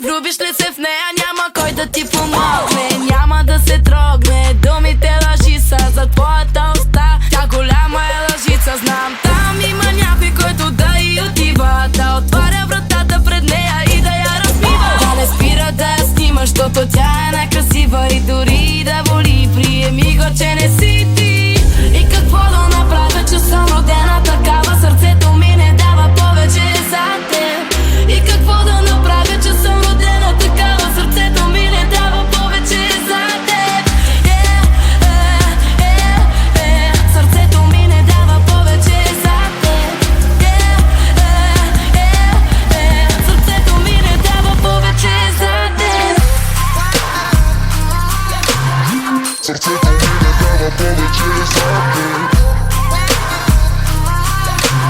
Влюбиш ли се в нея, няма кой да ти помогне. Няма да се трогне, думите лъжи са за твоята уста. Тя голяма е лъжица, знам. Там има някой, който да й отива, да отваря вратата пред нея и да я разбива. Да не спира да я снима, защото тя е най-красива. И дори да боли, приеми го, че не си ти. И какво да направя, че съм родена такава? Сърцето ми не дава повече за теб. И какво да направя, че съм родена такава? Сърцето ми не дава повече за теб. Сърцето ми не дава повече за теб. Сърцето ми не дава повече за теб. Сърцето ми не дава повече за теб.